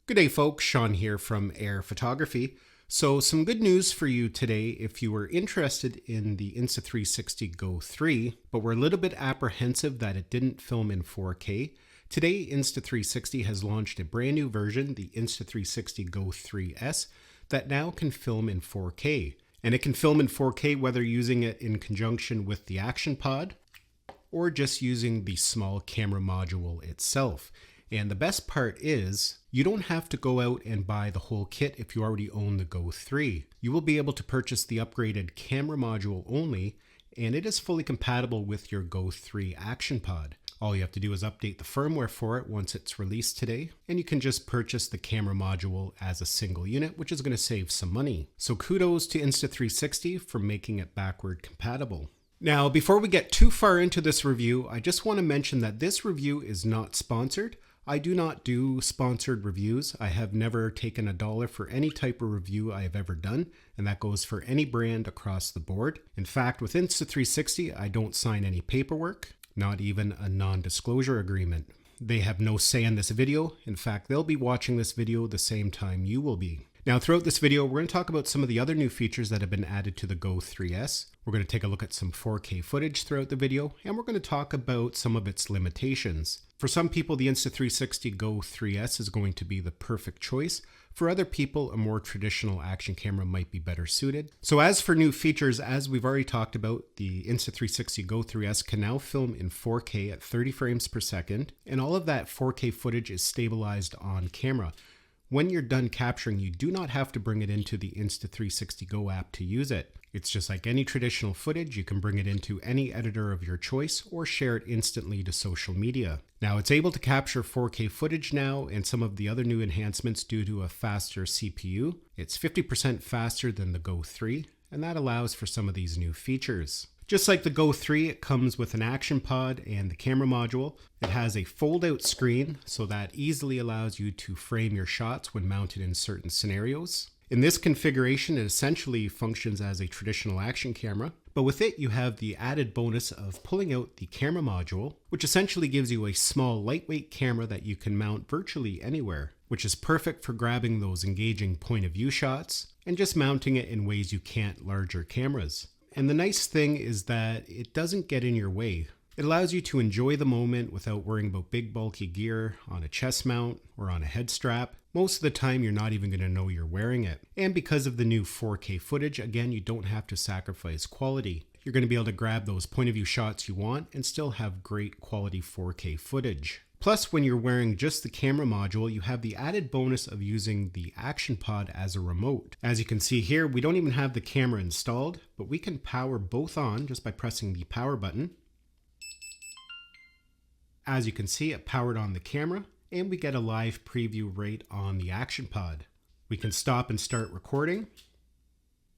Good day folks, Sean here from Air Photography. So some good news for you today if you were interested in the Insta360 Go 3, but were a little bit apprehensive that it didn't film in 4K. Today, Insta360 has launched a brand new version, the Insta360 Go 3S, that now can film in 4K. And it can film in 4K whether using it in conjunction with the Action Pod or just using the small camera module itself. And the best part is you don't have to go out and buy the whole kit if you already own the Go 3. You will be able to purchase the upgraded camera module only, and it is fully compatible with your Go 3 Action Pod. All you have to do is update the firmware for it once it's released today, and you can just purchase the camera module as a single unit, which is going to save some money. So kudos to Insta360 for making it backward compatible. Now, before we get too far into this review, I just want to mention that this review is not sponsored. I do not do sponsored reviews. I have never taken $1 for any type of review I have ever done, and that goes for any brand across the board. In fact, with Insta360, I don't sign any paperwork, not even a non-disclosure agreement. They have no say in this video. In fact, they'll be watching this video the same time you will be. Now, throughout this video, we're going to talk about some of the other new features that have been added to the Go 3S. We're going to take a look at some 4K footage throughout the video, and we're going to talk about some of its limitations. For some people, the Insta360 Go 3S is going to be the perfect choice. For other people, a more traditional action camera might be better suited. So as for new features, as we've already talked about, the Insta360 Go 3S can now film in 4K at 30 frames per second, and all of that 4K footage is stabilized on camera. When you're done capturing, you do not have to bring it into the Insta360 Go app to use it. It's just like any traditional footage, you can bring it into any editor of your choice or share it instantly to social media. Now, it's able to capture 4K footage now and some of the other new enhancements due to a faster CPU. It's 50% faster than the Go 3, and that allows for some of these new features. Just like the Go 3, it comes with an Action Pod and the camera module. It has a fold-out screen, so that easily allows you to frame your shots when mounted in certain scenarios. In this configuration, it essentially functions as a traditional action camera, but with it you have the added bonus of pulling out the camera module, which essentially gives you a small lightweight camera that you can mount virtually anywhere, which is perfect for grabbing those engaging point of view shots and just mounting it in ways you can't larger cameras. And the nice thing is that it doesn't get in your way. It allows you to enjoy the moment without worrying about big bulky gear on a chest mount or on a head strap. Most of the time you're not even going to know you're wearing it. And because of the new 4K footage, again, you don't have to sacrifice quality. You're going to be able to grab those point of view shots you want and still have great quality 4K footage. Plus, when you're wearing just the camera module, you have the added bonus of using the Action Pod as a remote. As you can see here, we don't even have the camera installed, but we can power both on just by pressing the power button. As you can see, it powered on the camera, and we get a live preview right on the Action Pod. We can stop and start recording.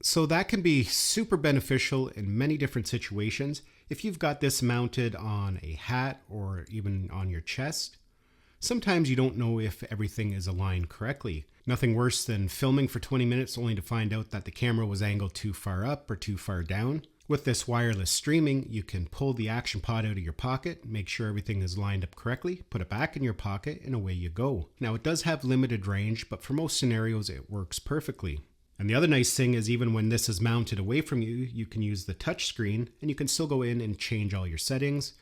So that can be super beneficial in many different situations. If you've got this mounted on a hat or even on your chest, sometimes you don't know if everything is aligned correctly. Nothing worse than filming for 20 minutes only to find out that the camera was angled too far up or too far down. With this wireless streaming, you can pull the Action Pod out of your pocket, make sure everything is lined up correctly, put it back in your pocket, and away you go. Now, it does have limited range, but for most scenarios, it works perfectly. And the other nice thing is even when this is mounted away from you, you can use the touch screen and you can still go in and change all your settings,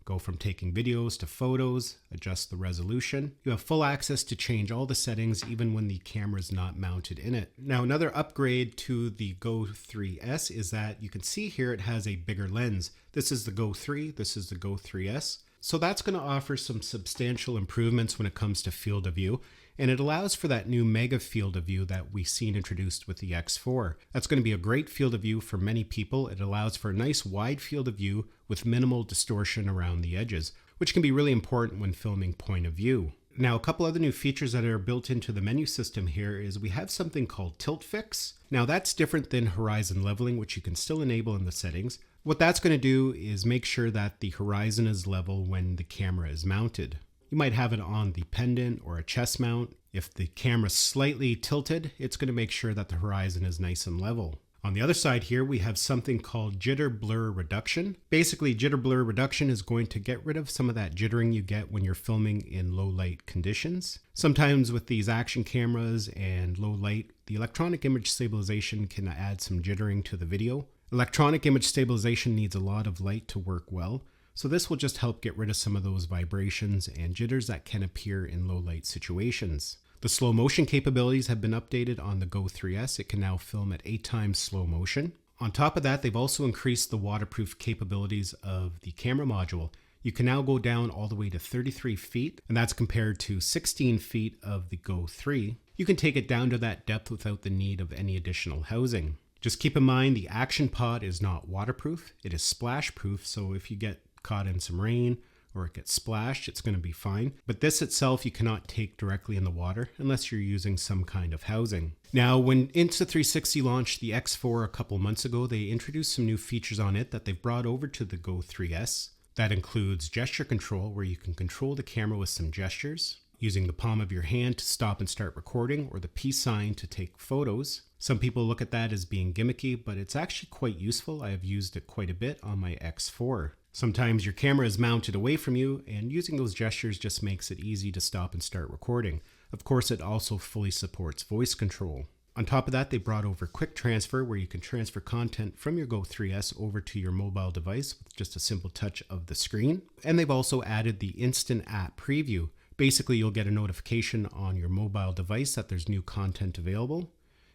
go from taking videos to photos, adjust the resolution. You have full access to change all the settings even when the camera is not mounted in it. Now, another upgrade to the Go 3S is that you can see here it has a bigger lens. This is the Go 3, this is the Go 3S. So that's going to offer some substantial improvements when it comes to field of view. And it allows for that new mega field of view that we've seen introduced with the X4. That's going to be a great field of view for many people. It allows for a nice wide field of view with minimal distortion around the edges, which can be really important when filming point of view. Now, a couple other new features that are built into the menu system here is we have something called Tilt Fix. Now, that's different than horizon leveling, which you can still enable in the settings. What that's going to do is make sure that the horizon is level when the camera is mounted. You might have it on the pendant or a chest mount. If the camera's slightly tilted, it's going to make sure that the horizon is nice and level. On the other side here, we have something called jitter blur reduction. Basically, jitter blur reduction is going to get rid of some of that jittering you get when you're filming in low light conditions. Sometimes with these action cameras and low light, the electronic image stabilization can add some jittering to the video. Electronic image stabilization needs a lot of light to work well, so this will just help get rid of some of those vibrations and jitters that can appear in low light situations. The slow motion capabilities have been updated on the Go 3S. It can now film at 8 times slow motion. On top of that, they've also increased the waterproof capabilities of the camera module. You can now go down all the way to 33 feet, and that's compared to 16 feet of the Go 3. You can take it down to that depth without the need of any additional housing. Just keep in mind the action pod is not waterproof. It is splash proof, so if you get caught in some rain or it gets splashed, it's going to be fine. But this itself you cannot take directly in the water unless you're using some kind of housing. Now, when Insta360 launched the X4 a couple months ago, they introduced some new features on it that they've brought over to the Go 3S. That includes gesture control, where you can control the camera with some gestures, using the palm of your hand to stop and start recording, or the peace sign to take photos. Some people look at that as being gimmicky, but it's actually quite useful. I have used it quite a bit on my X4. Sometimes your camera is mounted away from you, and using those gestures just makes it easy to stop and start recording. Of course, it also fully supports voice control. On top of that, they brought over quick transfer, where you can transfer content from your Go 3S over to your mobile device with just a simple touch of the screen. And they've also added the instant app preview. Basically, you'll get a notification on your mobile device that there's new content available.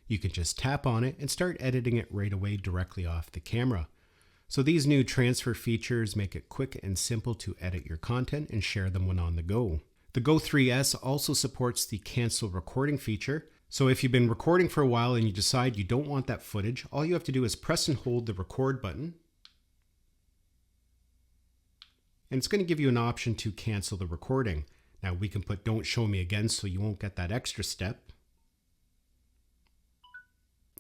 You can just tap on it and start editing it right away directly off the camera. So these new transfer features make it quick and simple to edit your content and share them when on the go. The Go 3S also supports the cancel recording feature. So if you've been recording for a while and you decide you don't want that footage, all you have to do is press and hold the record button. And it's going to give you an option to cancel the recording. Now we can put "don't show me again" so you won't get that extra step.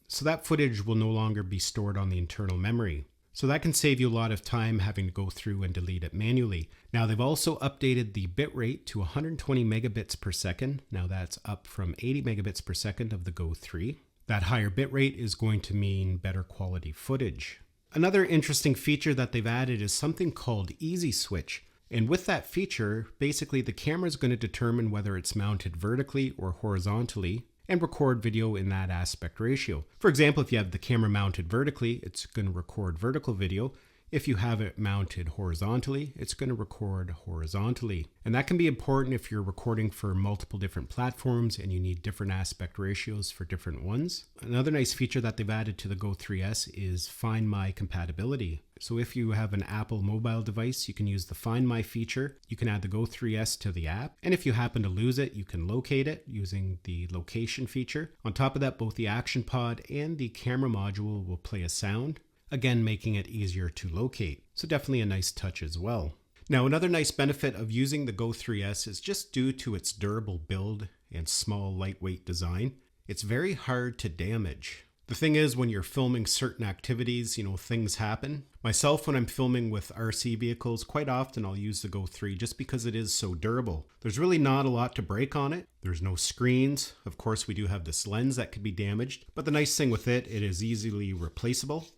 So that footage will no longer be stored on the internal memory. So that can save you a lot of time having to go through and delete it manually. Now they've also updated the bitrate to 120 megabits per second. Now that's up from 80 megabits per second of the Go 3. That higher bitrate is going to mean better quality footage. Another interesting feature that they've added is something called Easy Switch. And with that feature, basically the camera is going to determine whether it's mounted vertically or horizontally and record video in that aspect ratio. For example, if you have the camera mounted vertically, it's going to record vertical video. If you have it mounted horizontally, it's going to record horizontally. And that can be important if you're recording for multiple different platforms and you need different aspect ratios for different ones. Another nice feature that they've added to the Go 3S is Find My compatibility. So if you have an Apple mobile device, you can use the Find My feature. You can add the Go 3S to the app. And if you happen to lose it, you can locate it using the location feature. On top of that, both the action pod and the camera module will play a sound, again making it easier to locate. So definitely a nice touch as well. Now another nice benefit of using the Go 3S is just due to its durable build and small lightweight design. It's very hard to damage. The thing is, when you're filming certain activities, things happen. Myself, when I'm filming with RC vehicles, quite often I'll use the Go 3 just because it is so durable. There's really not a lot to break on it. There's no screens. Of course, we do have this lens that could be damaged, but the nice thing with it is easily replaceable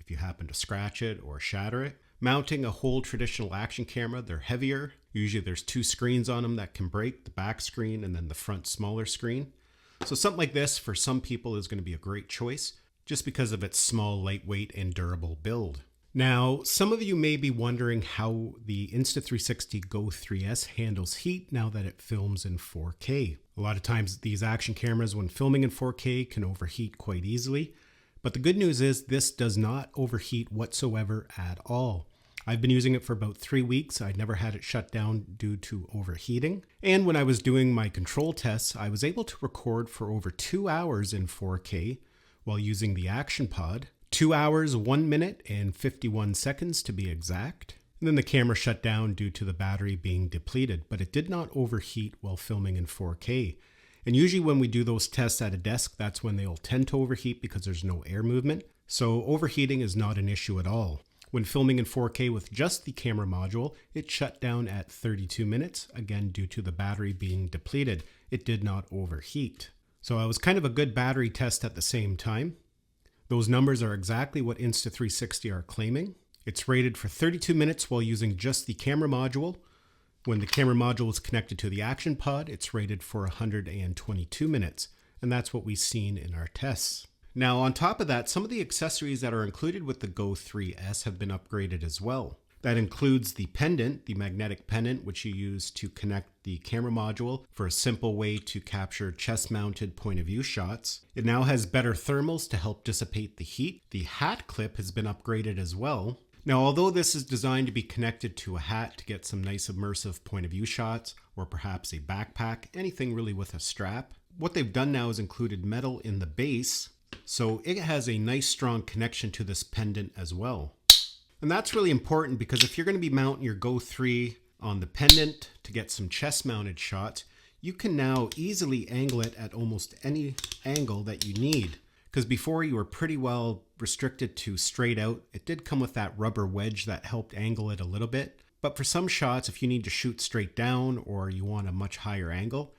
if you happen to scratch it or shatter it. Mounting a whole traditional action camera, they're heavier. Usually there's 2 screens on them that can break, the back screen and then the front smaller screen. So something like this for some people is going to be a great choice just because of its small, lightweight, and durable build. Now, some of you may be wondering how the Insta360 Go 3S handles heat now that it films in 4K. A lot of times these action cameras when filming in 4K can overheat quite easily. But the good news is this does not overheat whatsoever at all. I've been using it for about 3 weeks. I'd never had it shut down due to overheating. And when I was doing my control tests, I was able to record for over 2 hours in 4K while using the action pod. 2 hours, 1 minute, and 51 seconds to be exact. And then the camera shut down due to the battery being depleted, but it did not overheat while filming in 4K. And usually when we do those tests at a desk, that's when they'll tend to overheat because there's no air movement. So overheating is not an issue at all. When filming in 4K with just the camera module, it shut down at 32 minutes, again due to the battery being depleted. It did not overheat. So it was kind of a good battery test at the same time. Those numbers are exactly what Insta360 are claiming. It's rated for 32 minutes while using just the camera module. When the camera module is connected to the action pod, it's rated for 122 minutes, and that's what we've seen in our tests. Now, on top of that, some of the accessories that are included with the Go 3S have been upgraded as well. That includes the pendant, the magnetic pendant, which you use to connect the camera module for a simple way to capture chest-mounted point of view shots. It now has better thermals to help dissipate the heat. The hat clip has been upgraded as well. Now, although this is designed to be connected to a hat to get some nice immersive point of view shots, or perhaps a backpack, anything really with a strap, what they've done now is included metal in the base, so it has a nice strong connection to this pendant as well. And that's really important because if you're going to be mounting your Go 3 on the pendant to get some chest mounted shots, you can now easily angle it at almost any angle that you need. Because before you were pretty well restricted to straight out. It did come with that rubber wedge that helped angle it a little bit. But for some shots, if you need to shoot straight down or you want a much higher angle,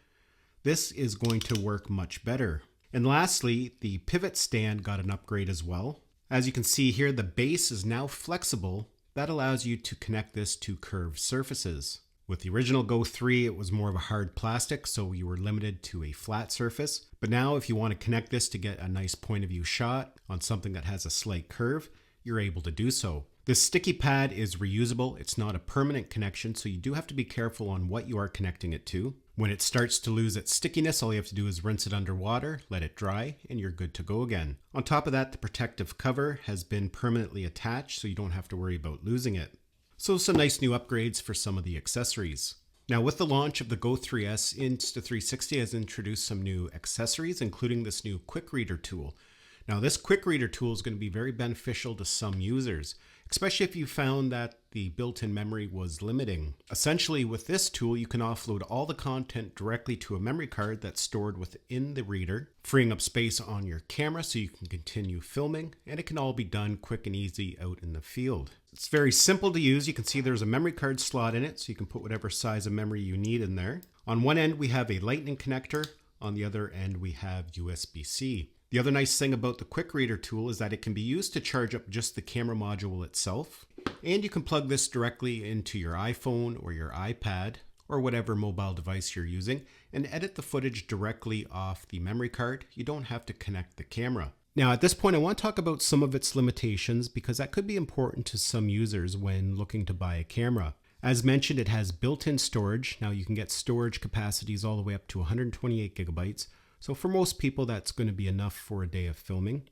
this is going to work much better. And lastly, the pivot stand got an upgrade as well. As you can see here, the base is now flexible. That allows you to connect this to curved surfaces. With the original Go 3, it was more of a hard plastic, so you were limited to a flat surface. But now if you want to connect this to get a nice point of view shot on something that has a slight curve, you're able to do so. This sticky pad is reusable. It's not a permanent connection, so you do have to be careful on what you are connecting it to. When it starts to lose its stickiness, all you have to do is rinse it under water, let it dry, and you're good to go again. On top of that, the protective cover has been permanently attached, so you don't have to worry about losing it. So some nice new upgrades for some of the accessories. Now with the launch of the Go 3S, Insta360 has introduced some new accessories, including this new quick reader tool. Now this quick reader tool is going to be very beneficial to some users, especially if you found that the built-in memory was limiting. Essentially with this tool, you can offload all the content directly to a memory card that's stored within the reader, freeing up space on your camera so you can continue filming, and it can all be done quick and easy out in the field. It's very simple to use. You can see there's a memory card slot in it, so you can put whatever size of memory you need in there. On one end, we have a lightning connector. On the other end, we have USB-C. The other nice thing about the quick reader tool is that it can be used to charge up just the camera module itself. And you can plug this directly into your iPhone or your iPad or whatever mobile device you're using and edit the footage directly off the memory card. You don't have to connect the camera. Now at this point, I want to talk about some of its limitations because that could be important to some users when looking to buy a camera. As mentioned, it has built-in storage. Now you can get storage capacities all the way up to 128 gigabytes. So for most people, that's going to be enough for a day of filming.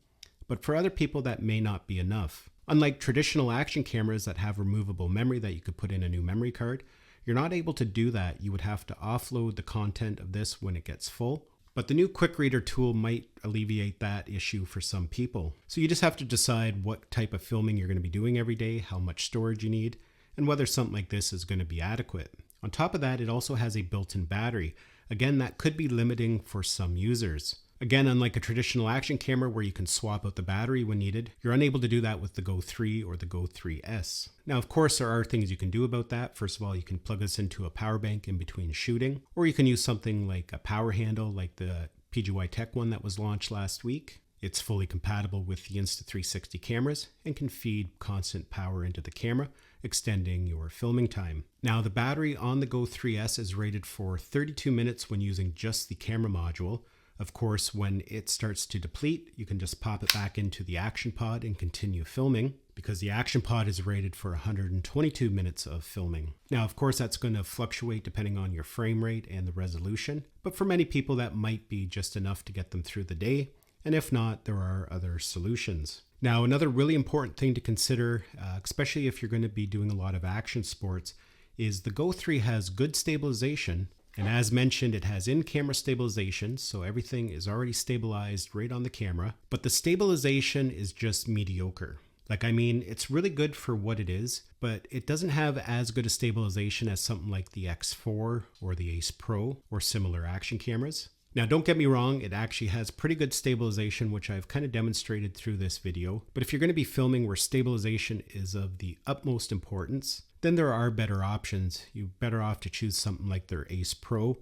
But for other people, that may not be enough. Unlike traditional action cameras that have removable memory that you could put in a new memory card, you're not able to do that. You would have to offload the content of this when it gets full. But the new quick reader tool might alleviate that issue for some people. So you just have to decide what type of filming you're going to be doing every day, how much storage you need, and whether something like this is going to be adequate. On top of that, it also has a built-in battery. Again, that could be limiting for some users. Again, unlike a traditional action camera where you can swap out the battery when needed, you're unable to do that with the Go 3 or the Go 3S. Now, of course, there are things you can do about that. First of all, you can plug this into a power bank in between shooting, or you can use something like a power handle like the PGY Tech one that was launched last week. It's fully compatible with the Insta360 cameras and can feed constant power into the camera, extending your filming time. Now the battery on the Go 3S is rated for 32 minutes when using just the camera module. Of course, when it starts to deplete, you can just pop it back into the action pod and continue filming because the action pod is rated for 122 minutes of filming. Now, of course, that's going to fluctuate depending on your frame rate and the resolution, but for many people that might be just enough to get them through the day. And if not, there are other solutions. Now, another really important thing to consider, especially if you're going to be doing a lot of action sports, is the Go 3 has good stabilization. And as mentioned, it has in-camera stabilization, so everything is already stabilized right on the camera. But the stabilization is just mediocre. It's really good for what it is, but it doesn't have as good a stabilization as something like the X4 or the Ace Pro or similar action cameras. Now, don't get me wrong, it actually has pretty good stabilization, which I've kind of demonstrated through this video. But if you're going to be filming where stabilization is of the utmost importance, then there are better options. You're better off to choose something like their Ace Pro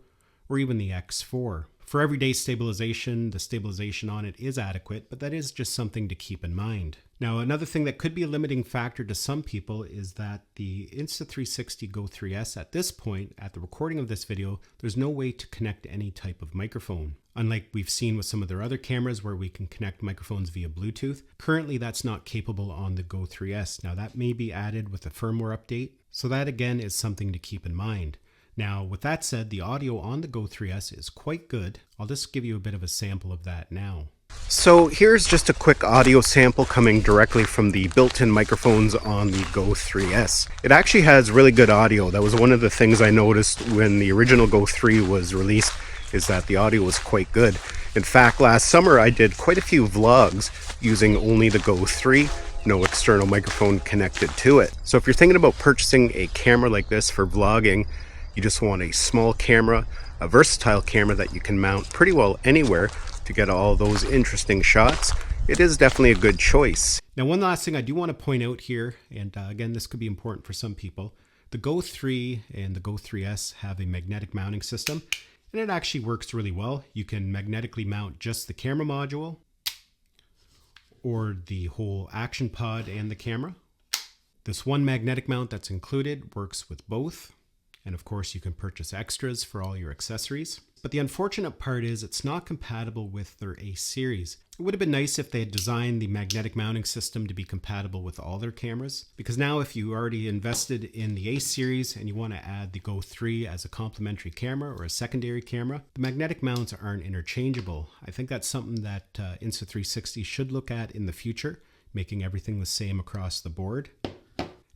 or even the X4. For everyday stabilization, the stabilization on it is adequate, but that is just something to keep in mind. Now, another thing that could be a limiting factor to some people is that the Insta360 Go 3S at this point, at the recording of this video, there's no way to connect any type of microphone. Unlike we've seen with some of their other cameras where we can connect microphones via Bluetooth, currently that's not capable on the Go 3S. Now that may be added with a firmware update, so that again is something to keep in mind. Now, with that said, the audio on the Go 3S is quite good. I'll just give you a bit of a sample of that now. So here's just a quick audio sample coming directly from the built-in microphones on the Go 3S. It actually has really good audio. That was one of the things I noticed when the original Go 3 was released, is that the audio was quite good. In fact, last summer I did quite a few vlogs using only the Go 3. No external microphone connected to it. So if you're thinking about purchasing a camera like this for vlogging, you just want a small camera, a versatile camera that you can mount pretty well anywhere to get all those interesting shots, it is definitely a good choice. Now, one last thing I do want to point out here, and again, this could be important for some people, the Go 3 and the Go 3S have a magnetic mounting system, and it actually works really well. You can magnetically mount just the camera module or the whole action pod and the camera. This one magnetic mount that's included works with both. And of course, you can purchase extras for all your accessories. But the unfortunate part is it's not compatible with their A series. It would have been nice if they had designed the magnetic mounting system to be compatible with all their cameras. Because now if you already invested in the A series and you want to add the Go 3 as a complementary camera or a secondary camera, the magnetic mounts aren't interchangeable. I think that's something that Insta360 should look at in the future, making everything the same across the board.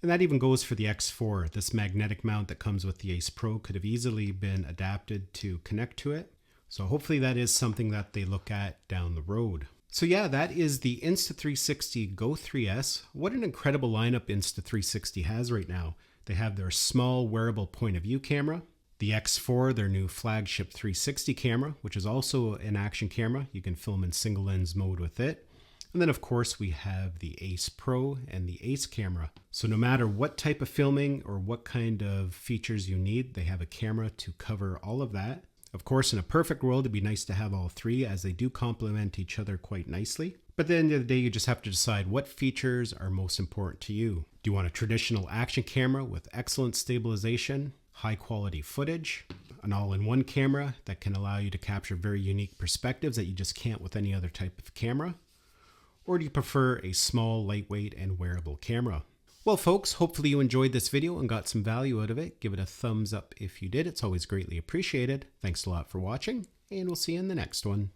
And that even goes for the X4. This magnetic mount that comes with the Ace Pro could have easily been adapted to connect to it. So hopefully that is something that they look at down the road. So yeah, that is the Insta360 Go 3S. What an incredible lineup Insta360 has right now. They have their small wearable point of view camera, the X4, their new flagship 360 camera, which is also an action camera. You can film in single lens mode with it. And then of course we have the Ace Pro and the Ace camera. So no matter what type of filming or what kind of features you need, they have a camera to cover all of that. Of course, in a perfect world, it'd be nice to have all three, as they do complement each other quite nicely. But at the end of the day, you just have to decide what features are most important to you. Do you want a traditional action camera with excellent stabilization, high quality footage, an all-in-one camera that can allow you to capture very unique perspectives that you just can't with any other type of camera? Or do you prefer a small, lightweight, and wearable camera? Well, folks, hopefully you enjoyed this video and got some value out of it. Give it a thumbs up if you did. It's always greatly appreciated. Thanks a lot for watching, and we'll see you in the next one.